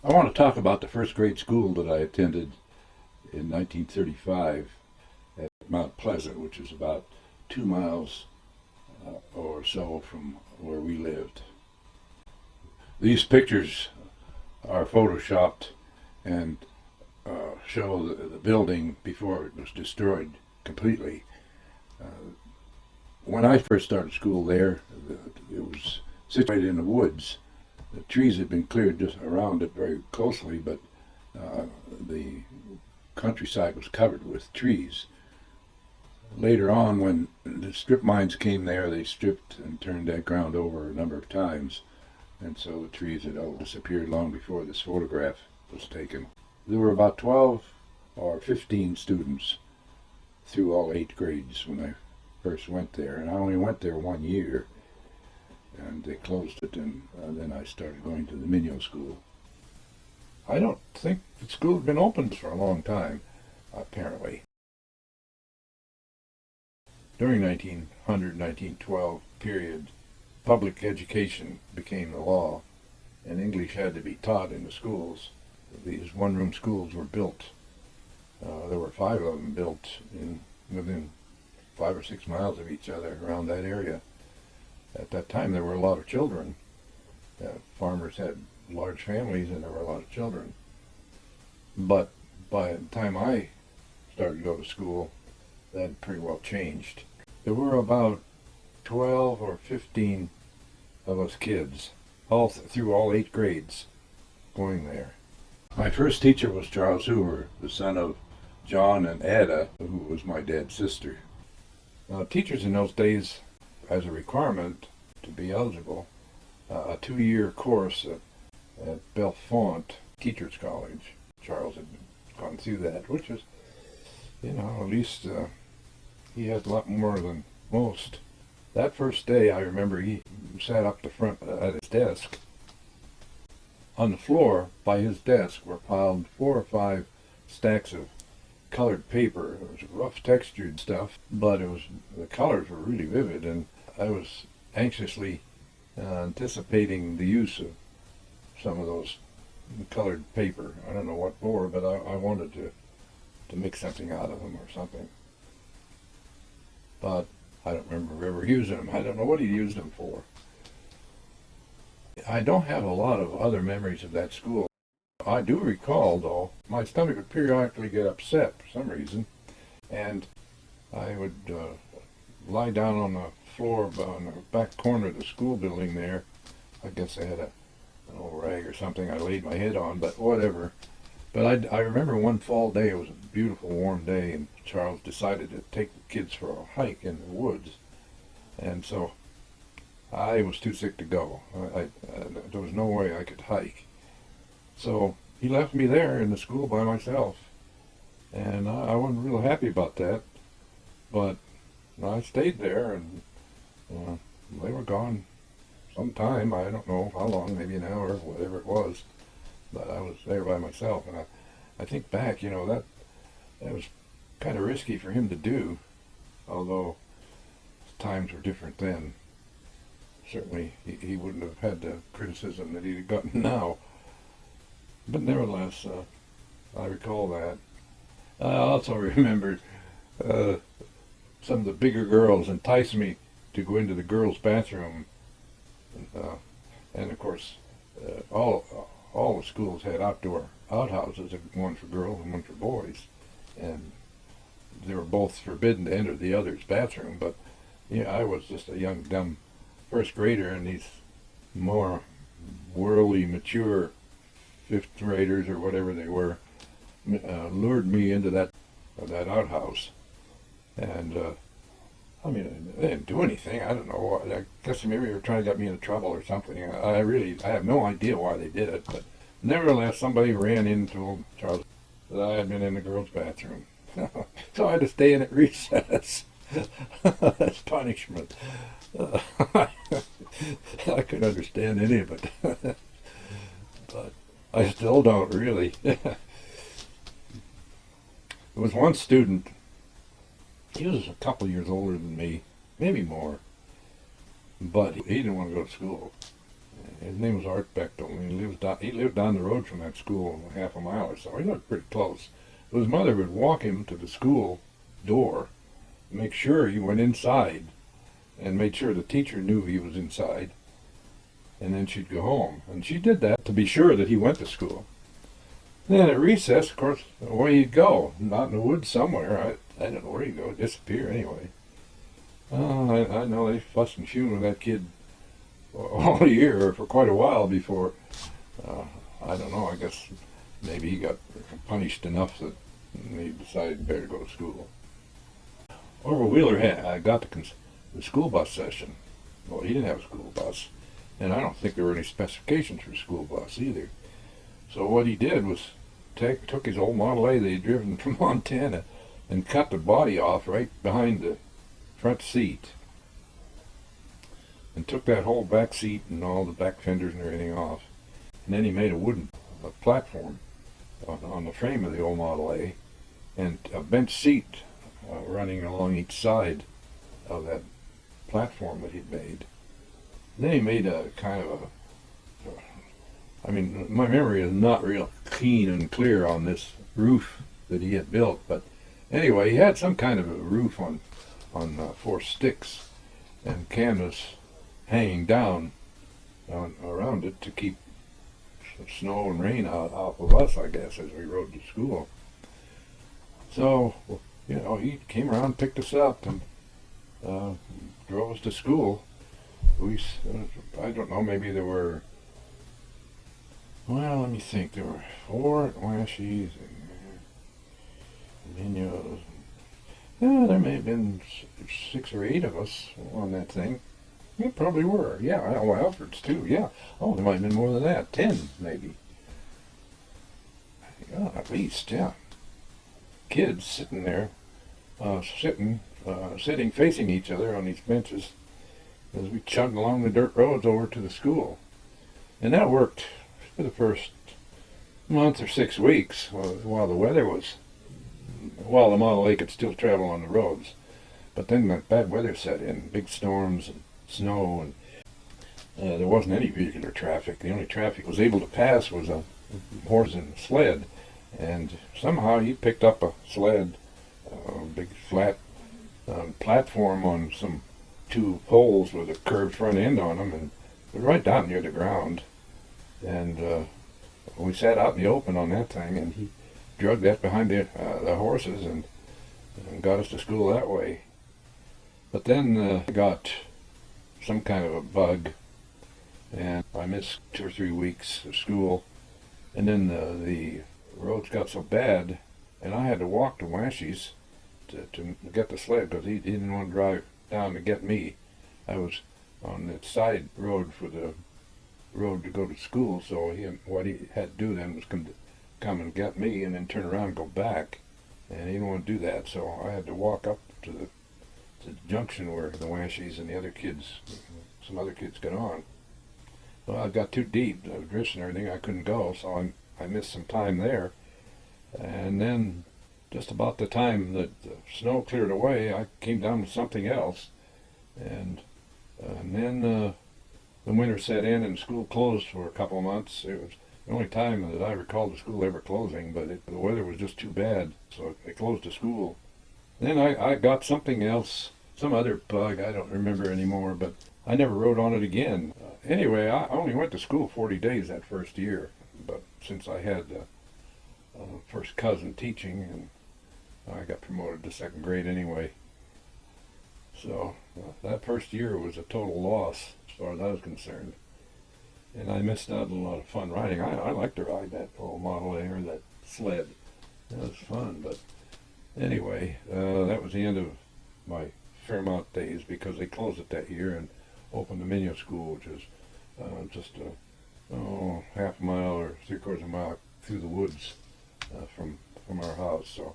I want to talk about the first grade school that I attended in 1935 at Mount Pleasant, which is about 2 miles or so from where we lived. These pictures are photoshopped and show the building before it was destroyed completely. When I first started school there, it was situated in the woods. The trees had been cleared just around it very closely, but the countryside was covered with trees. Later on, when the strip mines came there, they stripped and turned that ground over a number of times, and so the trees had all disappeared long before this photograph was taken. There were about 12 or 15 students through all 8 grades when I first went there, and I only went there 1 year, and they closed it, and then I started going to the Mignot school. I don't think the school had been open for a long time, apparently. During 1900-1912 period, public education became the law, and English had to be taught in the schools. These one-room schools were built. There were 5 of them built within 5 or 6 miles of each other around that area. At that time, there were a lot of children. Farmers had large families, and there were a lot of children. But by the time I started to go to school, that had pretty well changed. There were about 12 or 15 of us kids, all through all 8 grades, going there. My first teacher was Charles Hoover, the son of John and Ada, who was my dad's sister. Now, teachers in those days, as a requirement to be eligible, a 2-year course at Bellefonte Teachers College. Charles had gone through that, which is, at least he had a lot more than most. That first day, I remember he sat up the front at his desk. On the floor by his desk were piled 4 or 5 stacks of colored paper. It was rough textured stuff, but the colors were really vivid, and I was anxiously anticipating the use of some of those colored paper. I don't know what for, but I wanted to make something out of them or something. But I don't remember ever using them. I don't know what he used them for. I don't have a lot of other memories of that school. I do recall, though, my stomach would periodically get upset for some reason, and I would lie down on the floor on the back corner of the school building there. I guess I had an old rag or something I laid my head on, but whatever. But I remember one fall day, it was a beautiful warm day, and Charles decided to take the kids for a hike in the woods. And so I was too sick to go. There was no way I could hike. So he left me there in the school by myself. And I wasn't real happy about that. But I stayed there, and they were gone some time. I don't know how long, maybe an hour, whatever it was. But I was there by myself. And I think back, that was kind of risky for him to do, although times were different then. Certainly he wouldn't have had the criticism that he'd gotten now. But nevertheless, I recall that. I also remember some of the bigger girls enticed me to go into the girls' bathroom. And of course, all the schools had outdoor outhouses, one for girls and one for boys. And they were both forbidden to enter the other's bathroom. But I was just a young, dumb first grader, and these more worldly, mature 5th graders or whatever they were lured me into that outhouse. And they didn't do anything. I don't know. I guess maybe they were trying to get me into trouble or something. I have no idea why they did it, but nevertheless, somebody ran in and told Charles that I had been in the girls' bathroom. So I had to stay in at recess. That's punishment. I couldn't understand any of it. But I still don't really. There was one student, he was a couple years older than me, maybe more, but he didn't want to go to school. His name was Art Bechtel, and he lived down the road from that school, half a mile or so. He lived pretty close. So his mother would walk him to the school door, make sure he went inside, and made sure the teacher knew he was inside, and then she'd go home. And she did that to be sure that he went to school. Then at recess, of course, where he'd go, not in the woods somewhere. I don't know where he'd go, disappear anyway. I know they fussed and fumed with that kid all year for quite a while before, I don't know, I guess maybe he got punished enough that he decided better go to school. Orville Wheeler got the school bus session. Well, he didn't have a school bus, and I don't think there were any specifications for a school bus either. So what he did was took his old Model A that he'd driven from Montana and cut the body off right behind the front seat, and took that whole back seat and all the back fenders and everything off. And then he made a platform on the frame of the old Model A, and a bench seat running along each side of that platform that he'd made. Then he made a kind of I mean, my memory is not real keen and clear on this roof that he had built, but anyway, he had some kind of a roof on 4 sticks and canvas hanging down around it to keep snow and rain out of us, I guess, as we rode to school. So, he came around, picked us up, and drove us to school. I don't know, maybe there were, well, let me think, there were 4 Washys and Mignots. Yeah, there may have been 6 or 8 of us on that thing. Yeah, probably were. Yeah, Alfred's too. Yeah. Oh, there might have been more than that. 10, maybe. Yeah, at least, yeah. Kids sitting there, sitting facing each other on these benches as we chugged along the dirt roads over to the school. And that worked for the first month or 6 weeks while the Model A could still travel on the roads. But then that bad weather set in, big storms and snow, and there wasn't any vehicular traffic. The only traffic was able to pass was a horse and sled, and somehow he picked up a sled, a big flat platform on some 2 poles with a curved front end on them, and right down near the ground. And we sat out in the open on that thing, and he dragged that behind the horses and got us to school that way. But then I got some kind of a bug, and I missed 2 or 3 weeks of school. And then the roads got so bad, and I had to walk to Washies to get the sled, because he didn't want to drive down to get me. I was on the side road for the road to go to school, so what he had to do then was come and get me and then turn around and go back. And he didn't want to do that, so I had to walk up to the junction where the Washies and some other kids got on. Well, I got too deep, the drifts and everything, I couldn't go, so I missed some time there. And then, just about the time that the snow cleared away, I came down with something else. And then the winter set in and school closed for a couple of months. It was the only time that I recall the school ever closing, but the weather was just too bad, so they closed the school. Then I got something else, some other bug, I don't remember anymore, but I never rode on it again. Anyway, I only went to school 40 days that first year, but since I had first cousin teaching, and I got promoted to 2nd grade anyway. So that first year was a total loss as far as I was concerned. And I missed out on a lot of fun riding. I like to ride that old Model A or that sled. It was fun, but anyway, that was the end of my Fairmont days, because they closed it that year and opened the Mignot School, which is just half a mile or 3/4 mile through the woods from our house. So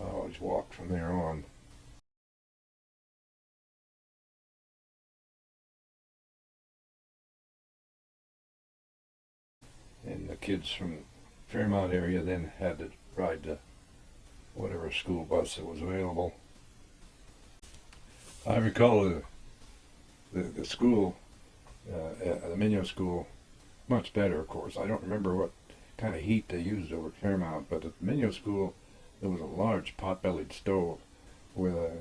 I always walked from there on. And the kids from Fairmont area then had to ride the whatever school bus that was available. I recall the school At the Mignot school, much better, of course. I don't remember what kind of heat they used over at Fairmount, but at the Mignot school, there was a large pot-bellied stove with a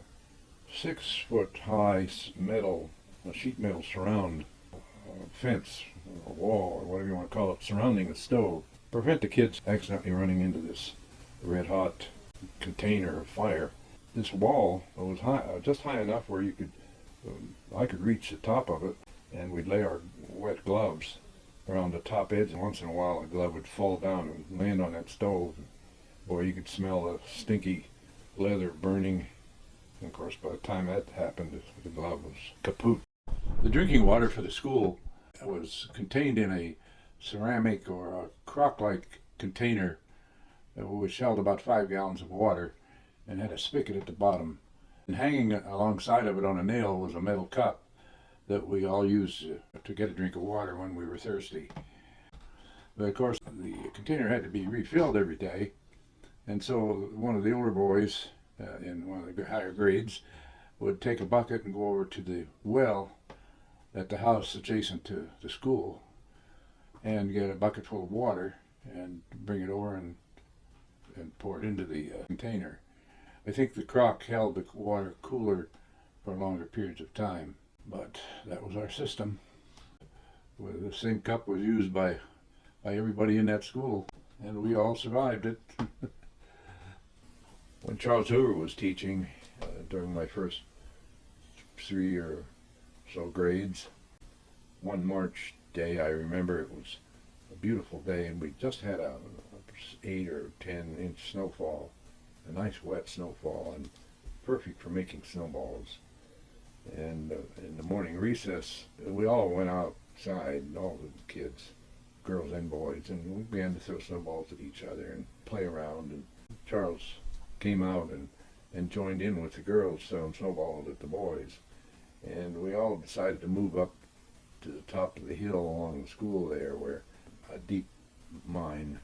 6-foot high metal, a sheet metal surround fence, or wall, or whatever you want to call it, surrounding the stove. Prevent the kids accidentally running into this red hot container of fire. This wall was high, just high enough where you could, I could reach the top of it, and we'd lay our wet gloves around the top edge, and once in a while a glove would fall down and land on that stove. Boy, you could smell the stinky leather burning. And of course, by the time that happened, the glove was kaput. The drinking water for the school was contained in a ceramic or a crock-like container which held about 5 gallons of water and had a spigot at the bottom. And hanging alongside of it on a nail was a metal cup that we all used to get a drink of water when we were thirsty. But of course, the container had to be refilled every day, and so one of the older boys in one of the higher grades would take a bucket and go over to the well at the house adjacent to the school and get a bucket full of water and bring it over and pour it into the container. I think the crock held the water cooler for longer periods of time, but that was our system. Well, the same cup was used by everybody in that school, and we all survived it. When Charles Hoover was teaching during my first 3 or so grades, one March day, I remember it was a beautiful day, and we just had a 8 or 10 inch snowfall, a nice wet snowfall, and perfect for making snowballs. And in the morning recess, we all went outside, all the kids, girls and boys, and we began to throw snowballs at each other and play around. And Charles came out and joined in with the girls throwing snowballs at the boys. And we all decided to move up to the top of the hill along the school there, where a deep mine,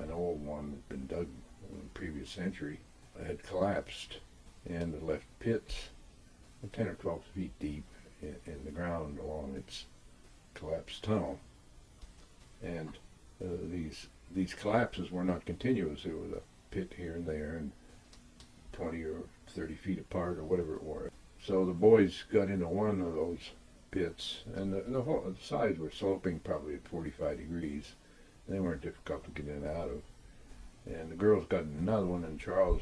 an old one that had been dug in the previous century, had collapsed and had left pits 10 or 12 feet deep in the ground along its collapsed tunnel. And these collapses were not continuous. There was a pit here and there, and 20 or 30 feet apart or whatever it was. So the boys got into one of those pits, and the sides were sloping probably at 45 degrees. They weren't difficult to get in and out of. And the girls got in another one, and Charles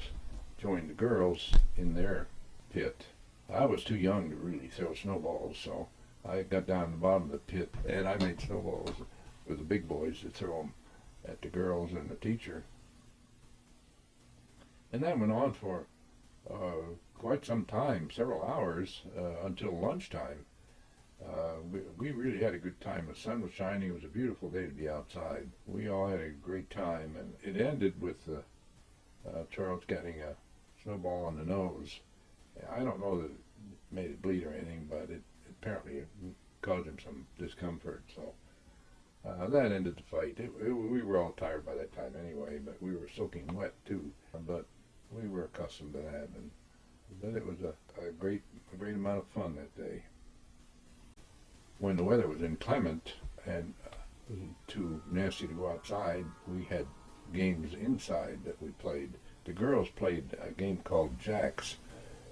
joined the girls in their pit. I was too young to really throw snowballs, so I got down to the bottom of the pit, and I made snowballs with the big boys to throw them at the girls and the teacher. And that went on for quite some time, several hours, until lunchtime. We really had a good time. The sun was shining. It was a beautiful day to be outside. We all had a great time, and it ended with Charles getting a snowball on the nose. I don't know that it made it bleed or anything, but it apparently caused him some discomfort. So that ended the fight. We were all tired by that time anyway, but we were soaking wet too. But we were accustomed to that, but it was a great amount of fun that day. When the weather was inclement and too nasty to go outside, we had games inside that we played. The girls played a game called Jacks,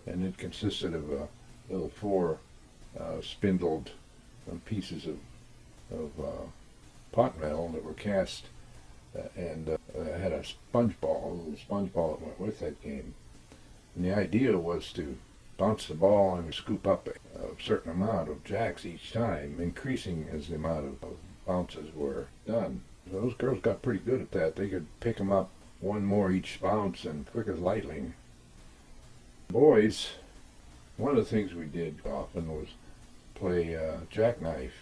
and it consisted of little 4 spindled pieces of pot metal that were cast and had a little sponge ball that went with that game. And the idea was to bounce the ball and scoop up a certain amount of jacks each time, increasing as the amount of bounces were done. Those girls got pretty good at that. They could pick them up one more each bounce and quick as lightning. Boys, one of the things we did often was play jackknife.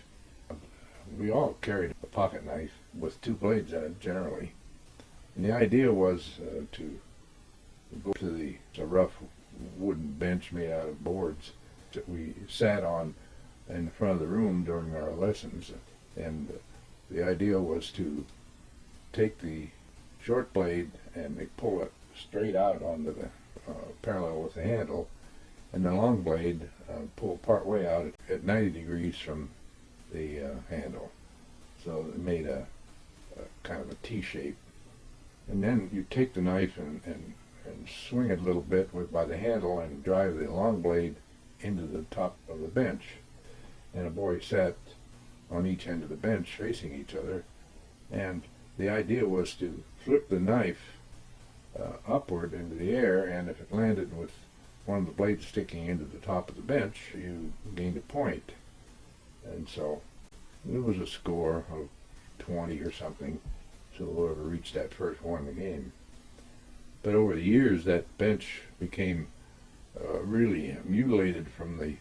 We all carried a pocket knife with 2 blades in it generally. And the idea was to go to the rough wooden bench made out of boards that we sat on in the front of the room during our lessons. And the idea was to take the short blade and pull it straight out onto the parallel with the handle, and the long blade pull part way out at 90 degrees from the handle. So it made a kind of a T shape. And then you take the knife and swing it a little bit by the handle and drive the long blade into the top of the bench. And a boy sat on each end of the bench facing each other. And the idea was to flip the knife upward into the air, and if it landed with one of the blades sticking into the top of the bench, you gained a point. And so it was a score of 20 or something, so whoever reached that first won the game. But over the years, that bench became really mutilated from the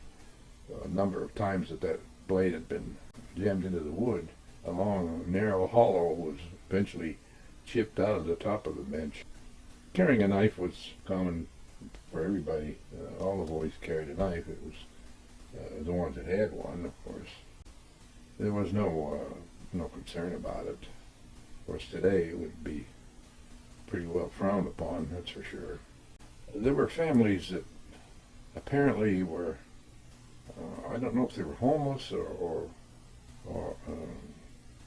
number of times that blade had been jammed into the wood. A long, narrow hollow was eventually chipped out of the top of the bench. Carrying a knife was common for everybody. All the boys carried a knife. It was the ones that had one, of course. There was no concern about it. Of course, today it would be pretty well frowned upon, that's for sure. There were families that apparently were, I don't know if they were homeless or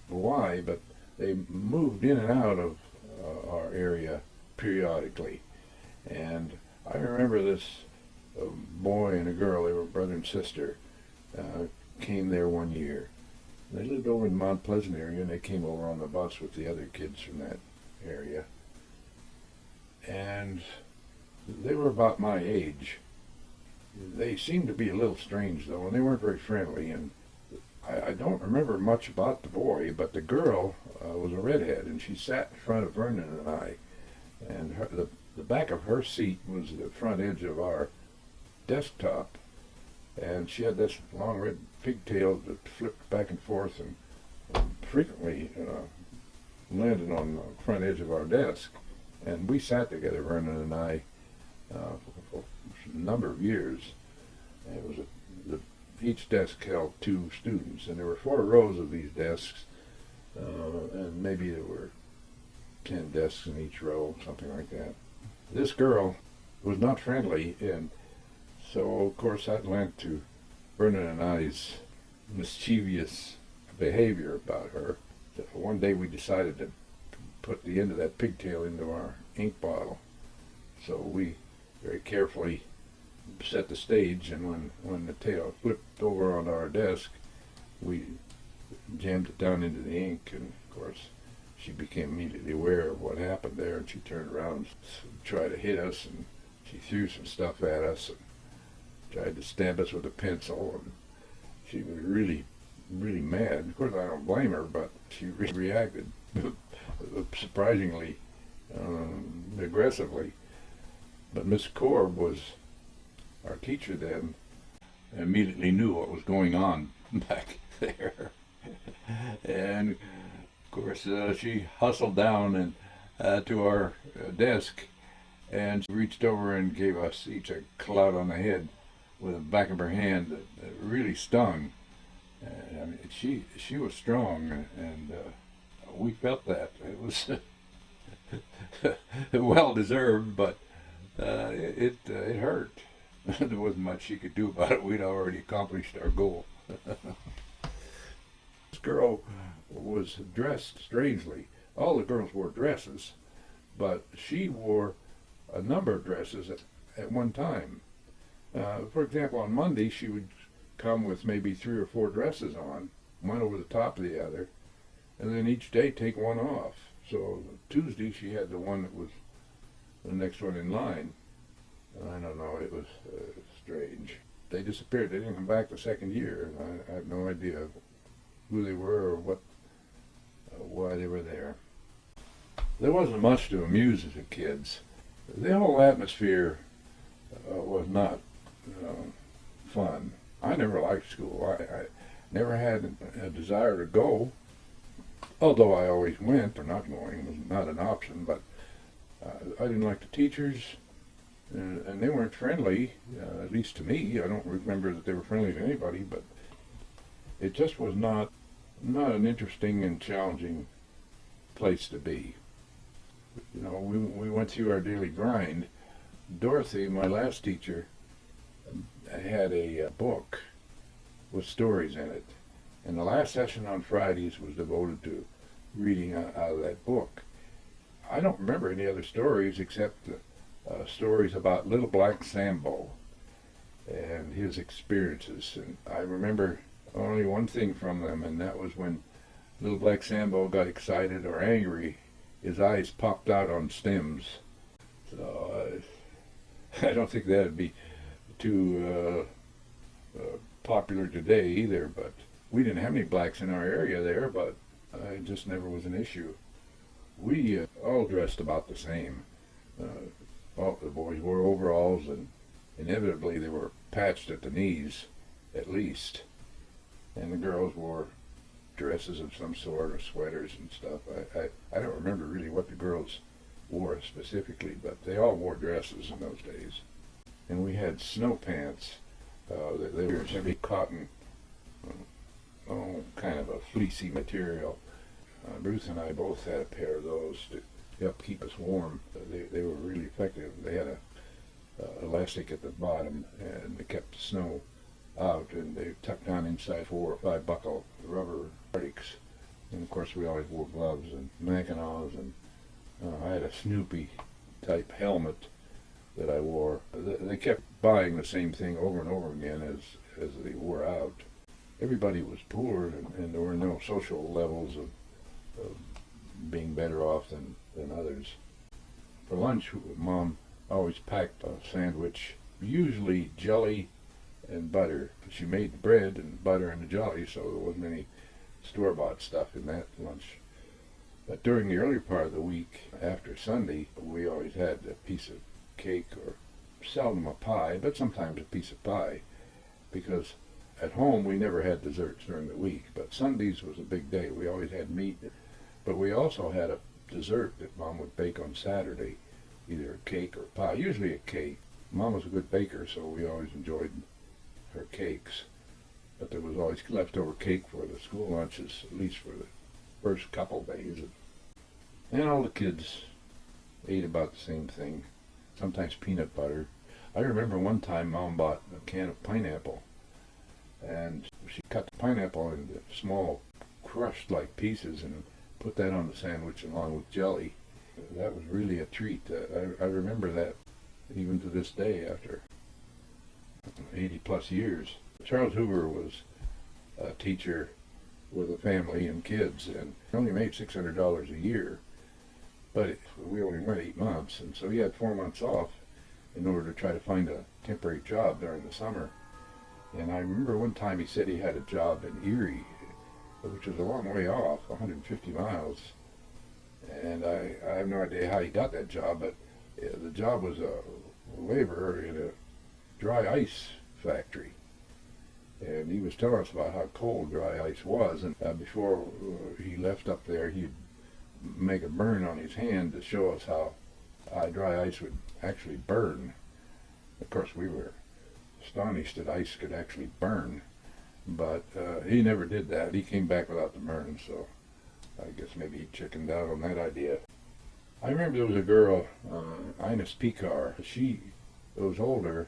why, but they moved in and out of our area periodically. And I remember this boy and a girl, they were brother and sister, came there one year. They lived over in the Mount Pleasant area, and they came over on the bus with the other kids from that area. And they were about my age. They seemed to be a little strange, though, and they weren't very friendly. And I don't remember much about the boy, but the girl was a redhead, and she sat in front of Vernon and I. And the back of her seat was the front edge of our desktop. And she had this long red pigtail that flipped back and forth and frequently landed on the front edge of our desk. And we sat together, Vernon and I, for a number of years. And it was each desk held 2 students, and there were 4 rows of these desks, and maybe there were 10 desks in each row, something like that. This girl was not friendly, and so, of course, that led to Vernon and I's mischievous behavior about her. So one day we decided to put the end of that pigtail into our ink bottle. So we very carefully set the stage, and when the tail flipped over on our desk, we jammed it down into the ink, and of course she became immediately aware of what happened there, and she turned around and tried to hit us, and she threw some stuff at us and tried to stab us with a pencil, and she was really, really mad. Of course, I don't blame her, but she reacted surprisingly aggressively. But Miss Korb was our teacher then, immediately knew what was going on back there. And of course she hustled down and to our desk and reached over and gave us each a clout on the head with the back of her hand that really stung. And, I mean, she was strong, and we felt that. It was well deserved, but it hurt. There wasn't much she could do about it. We'd already accomplished our goal. This girl was dressed strangely. All the girls wore dresses, but she wore a number of dresses at one time. For example, on Monday she would come with maybe 3 or 4 dresses on, one over the top of the other, and then each day take one off. So Tuesday she had the one that was the next one in line. I don't know, it was strange. They disappeared. They didn't come back the second year, and I have no idea who they were or why they were there. There wasn't much to amuse the kids. The whole atmosphere was not fun. I never liked school. I never had a desire to go, although I always went, or not going was not an option, but I didn't like the teachers. And they weren't friendly, at least to me. I don't remember that they were friendly to anybody, but it just was not an interesting and challenging place to be. You know, we went through our daily grind. Dorothy, my last teacher, had a book with stories in it, And the last session on Fridays was devoted to reading out of that book. I don't remember any other stories except stories about Little Black Sambo and his experiences. And I remember only one thing from them, and that was when Little Black Sambo got excited or angry, his eyes popped out on stems. So I don't think that'd be too popular today either, but we didn't have any blacks in our area there, but it just never was an issue. We all dressed about the same. All the boys wore overalls, and inevitably they were patched at the knees, at least. And the girls wore dresses of some sort, or sweaters and stuff. I don't remember really what the girls wore specifically, but they all wore dresses in those days. And we had snow pants. They were heavy cotton, kind of a fleecy material. Bruce and I both had a pair of those to help keep us warm. They were really effective. They had a elastic at the bottom, and they kept the snow out, and they tucked down inside 4 or 5 buckle rubber arctics. And of course we always wore gloves and Mackinaws, and I had a Snoopy type helmet that I wore. They kept buying the same thing over and over again as they wore out. Everybody was poor, and there were no social levels of being better off than others. For lunch, Mom always packed a sandwich, usually jelly and butter. She made the bread and butter and the jelly, so there wasn't any store-bought stuff in that lunch. But during the early part of the week, after Sunday, we always had a piece of cake, or seldom a pie, but sometimes a piece of pie, because at home we never had desserts during the week, but Sundays was a big day. We always had meat, but we also had a dessert that Mom would bake on Saturday, either a cake or pie, usually a cake. Mom was a good baker, so we always enjoyed her cakes, but there was always leftover cake for the school lunches, at least for the first couple days. And all the kids ate about the same thing, sometimes peanut butter. I remember one time Mom bought a can of pineapple, and she cut the pineapple into small crushed like pieces and put that on the sandwich along with jelly. That was really a treat. I remember that even to this day after 80 plus years. Charles Hoover was a teacher with a family and kids, and he only made $600 a year, but we only went 8 months, and so he had 4 months off in order to try to find a temporary job during the summer. And I remember one time he said he had a job in Erie, which was a long way off, 150 miles. And I have no idea how he got that job, but the job was a laborer in a dry ice factory. And he was telling us about how cold dry ice was, and before he left up there, he'd make a burn on his hand to show us how dry ice would actually burn. Of course, we were astonished that ice could actually burn, but he never did that. He came back without the burn, so I guess maybe he chickened out on that idea. I remember there was a girl, Ines Picar. She was older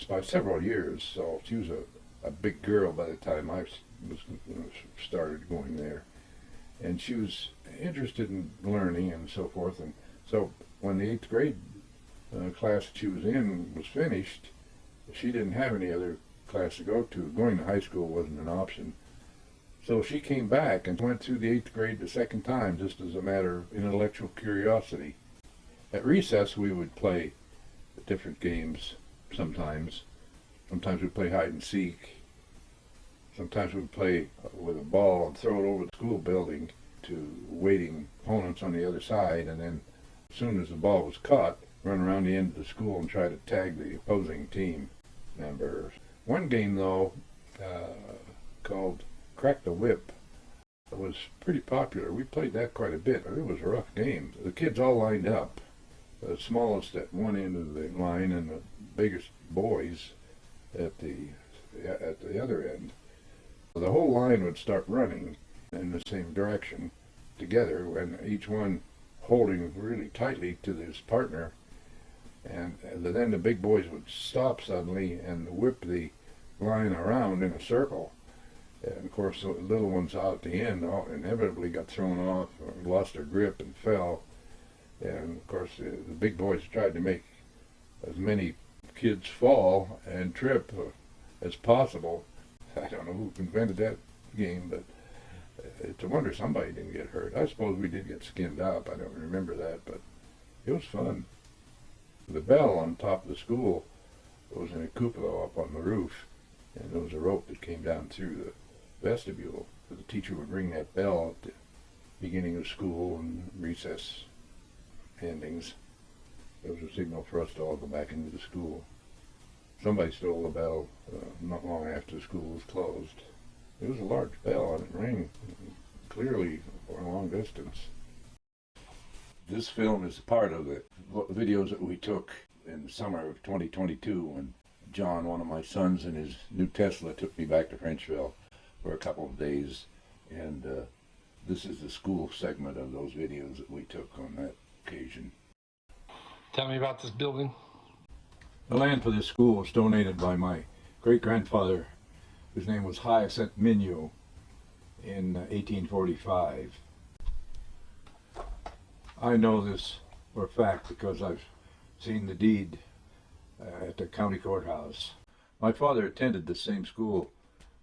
by several years, so she was a big girl by the time I started going there. And she was interested in learning and so forth, and so when the 8th grade class that she was in was finished, she didn't have any other class to go to. Going to high school wasn't an option. So she came back and went through the 8th grade the second time, just as a matter of intellectual curiosity. At recess we would play different games sometimes. Sometimes we'd play hide and seek. Sometimes we'd play with a ball and throw it over the school building to waiting opponents on the other side, and then as soon as the ball was caught, run around the end of the school and try to tag the opposing team members. One game, though, called Crack the Whip, was pretty popular. We played that quite a bit. It was a rough game. The kids all lined up, the smallest at one end of the line and the biggest boys at the other end. The whole line would start running in the same direction together, and each one holding really tightly to his partner, and then the big boys would stop suddenly and whip the line around in a circle, And of course, the little ones out at the end all inevitably got thrown off or lost their grip and fell. And of course, the big boys tried to make as many kids fall and trip as possible. I don't know who invented that game, but it's a wonder somebody didn't get hurt. I suppose we did get skinned up. I don't remember that, but it was fun. The bell on top of the school was in a cupola up on the roof, and there was a rope that came down through the vestibule. So the teacher would ring that bell at the beginning of school and recess endings. It was a signal for us to all go back into the school. Somebody stole the bell not long after the school was closed. It was a large bell, and it rang clearly for a long distance. This film is part of the videos that we took in the summer of 2022 when John, one of my sons, in his new Tesla took me back to Frenchville for a couple of days. And this is the school segment of those videos that we took on that occasion. Tell me about this building. The land for this school was donated by my great-grandfather, whose name was Hyacinth Mignot, in 1845. I know this for a fact because I've seen the deed at the county courthouse. My father attended the same school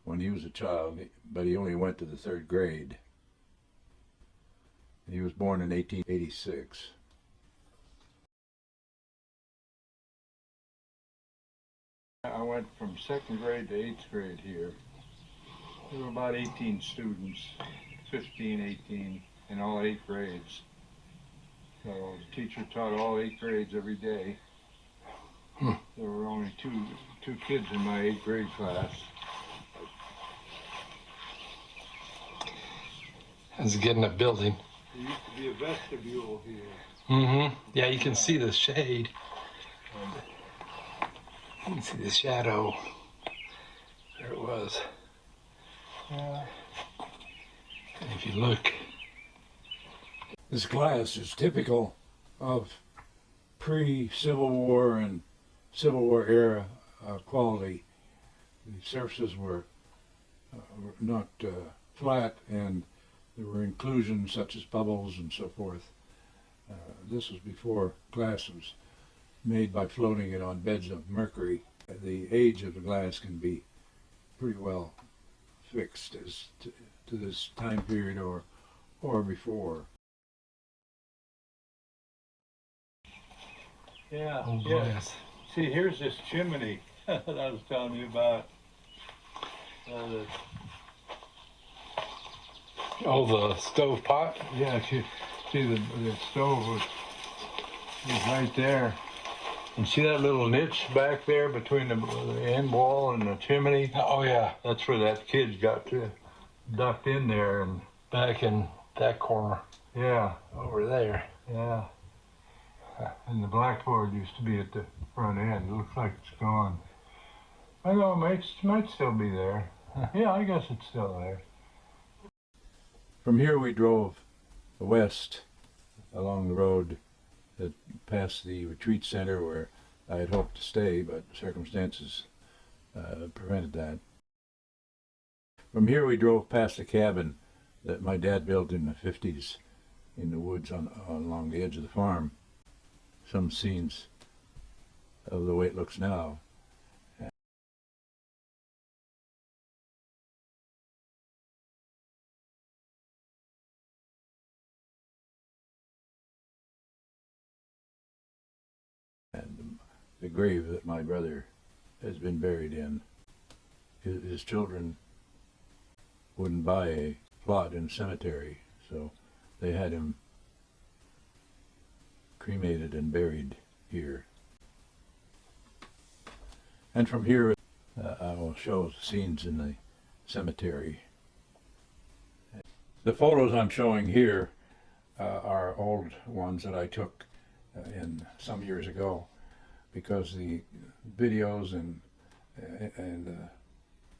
when he was a child, but he only went to the 3rd grade. He was born in 1886. I went from 2nd grade to 8th grade here. There were about 18 students, 15, 18, in all 8 grades. So the teacher taught all 8 grades every day. There were only two kids in my 8th grade class. It's getting a building. There used to be a vestibule here. Mm-hmm. Yeah, you can see the shade. You can see the shadow. There it was. And if you look. This glass is typical of pre-Civil War and Civil War era quality. The surfaces were not flat, and there were inclusions such as bubbles and so forth. This was before glass was made by floating it on beds of mercury. The age of the glass can be pretty well fixed as to this time period or before. Yeah, Oh, yeah. glass. See, here's this chimney that I was telling you about. The stove pot? Yeah, see the stove was right there. And see that little niche back there between the end wall and the chimney? Oh, yeah. That's where that kid got ducked in there. And Back in that corner. yeah, Over there. yeah. And the blackboard used to be at the front end. It looks like it's gone. I know, it might still be there. Yeah, I guess it's still there. From here we drove west along the road that passed the retreat center where I had hoped to stay, but circumstances prevented that. From here we drove past a cabin that my dad built in the 50s in the woods along the edge of the farm. Some scenes of the way it looks now. And the grave that my brother has been buried in. His children wouldn't buy a plot in a cemetery, so they had him cremated and buried here. And from here I will show scenes in the cemetery. The photos I'm showing here are old ones that I took in some years ago, because the videos and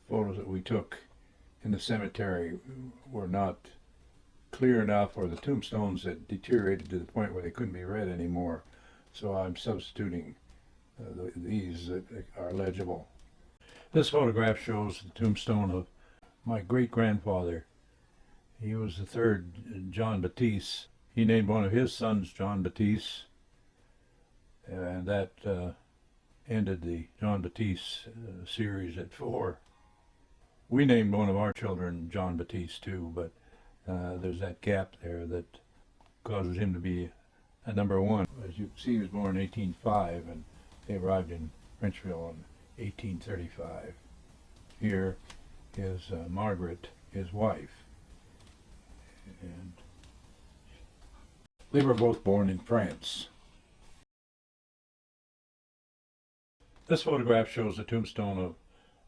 photos that we took in the cemetery were not clear enough, or the tombstones had deteriorated to the point where they couldn't be read anymore. So I'm substituting these that are legible. This photograph shows the tombstone of My great-grandfather, he was the third John Baptiste. He named one of his sons John Baptiste, and that ended the John Baptiste series at 4. We named one of our children John Baptiste too, but there's that gap there that causes him to be a number 1. As you can see, he was born in 1805, and they arrived in Frenchville in 1835. Here is Margaret, his wife, and they were both born in France. This photograph shows the tombstone of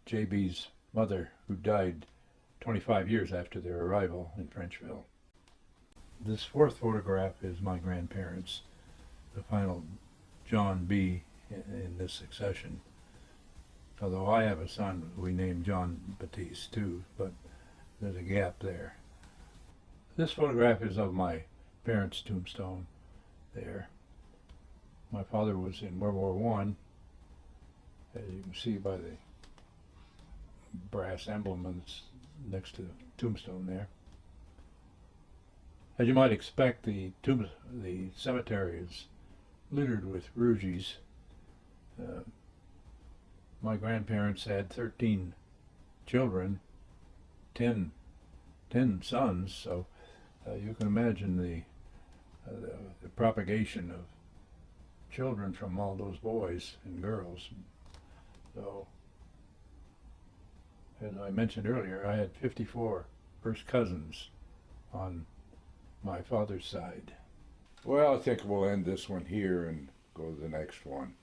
J.B.'s mother, who died 25 years after their arrival in Frenchville. This 4th photograph is my grandparents, the final John B. in this succession. Although I have a son we named John Baptiste too, but there's a gap there. This photograph is of my parents' tombstone there. My father was in World War I, as you can see by the brass emblem that's next to the tombstone there. As you might expect, the cemetery is littered with Rouges. My grandparents had 13 children, 10 sons, so you can imagine the propagation of children from all those boys and girls. So, as I mentioned earlier, I had 54 first cousins on my father's side. Well, I think we'll end this one here and go to the next one.